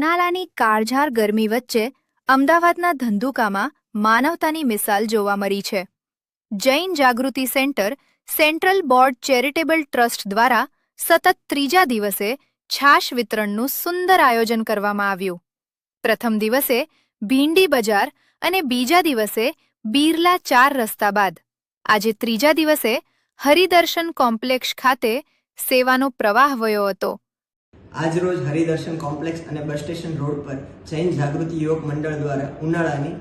ઉનાળાની કાળઝાળ ગરમી વચ્ચે અમદાવાદના ધંધુકામાં માનવતાની મિસાલ જોવા મળી છે. Jain Jagruti centre central board charitable trust દ્વારા સતત ત્રીજા દિવસે છાશ વિતરણનું સુંદર આયોજન કરવામાં આવ્યું. પ્રથમ દિવસે ભીંડી બજાર અને બીજા દિવસે બિરલા 4 રસ્તા બાદ આજે ત્રીજા દિવસે હરિદર્શન કોમ્પ્લેક્સ ખાતે સેવાનો પ્રવાહ વયો હતો. આજ રોજ હરિદર્શન કોમ્પ્લેક્સ અને બસ સ્ટેશન રોડ પર જૈન જાગૃતિ યુવક મંડળ દ્વારા ઉનાળાની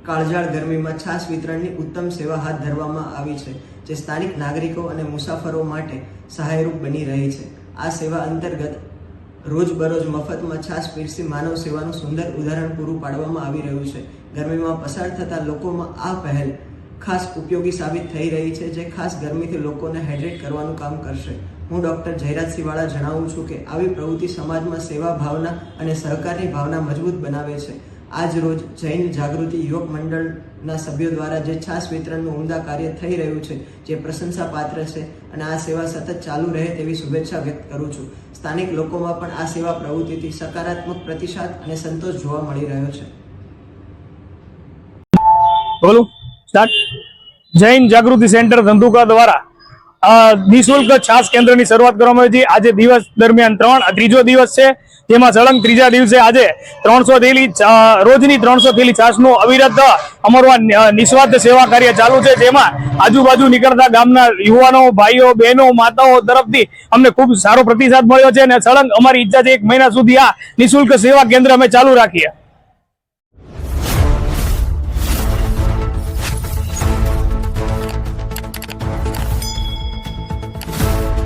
કાળઝાળ ગરમીમાં છાશ વિતરણની ઉત્તમ સેવા હાથ ધરવામાં આવી છે, જે સ્થાનિક નાગરિકો અને મુસાફરો માટે સહાયરૂપ બની રહી છે. આ સેવા અંતર્ગત રોજબરોજ મફતમાં છાશ પીરસી માનવ સેવાનું સુંદર ઉદાહરણ પૂરું પાડવામાં આવી રહ્યું છે. ગરમીમાં પસાર થતા લોકોમાં આ પહેલ ખાસ ઉપયોગી સાબિત થઈ રહી છે, જે ખાસ ગરમીથી લોકોને હાઇડ્રેટ કરવાનું કામ કરશે. હું ડૉક્ટર જયરાજસિંહ વાળા જણાવું છું કે આવી પ્રવૃત્તિ સમાજમાં સેવા ભાવના અને સહકારની ભાવના મજબૂત બનાવે છે. આજ રોજ જૈન જાગૃતિ યુવક મંડળના સભ્યો દ્વારા જે છાશ વિતરણનું ઉમદા કાર્ય થઈ રહ્યું છે, જે પ્રશંસા પાત્ર છે અને આ સેવા સતત ચાલુ રહે તેવી શુભેચ્છા વ્યક્ત કરું છું. સ્થાનિક લોકોમાં પણ આ સેવા પ્રવૃત્તિથી સકારાત્મક પ્રતિસાદ અને સંતોષ જોવા મળી રહ્યો છે. બોલું સ્ટાર્ટ. જૈન જાગૃતિ સેન્ટર ધંધુકા દ્વારા નિઃશુલ્ક છાશ કેન્દ્રની શરૂઆત કરવામાં આવી છે. આજે દિવસ દરમિયાન ત્રીજો દિવસ છે, જેમાં સળંગ ત્રીજા દિવસે આજે 300 થેલી રોજની 300 થેલી છાશનું અવિરત અમારું નિસ્વાર્થ સેવા કાર્ય ચાલુ છે, જેમાં આજુબાજુ નીકળતા ગામના યુવાનો, ભાઈઓ, બહેનો, માતાઓ તરફથી અમને ખૂબ સારો પ્રતિસાદ મળ્યો છે અને સળંગ અમારી ઈચ્છા છે 1 મહિના સુધી આ નિઃશુલ્ક સેવા કેન્દ્ર અમે ચાલુ રાખીએ.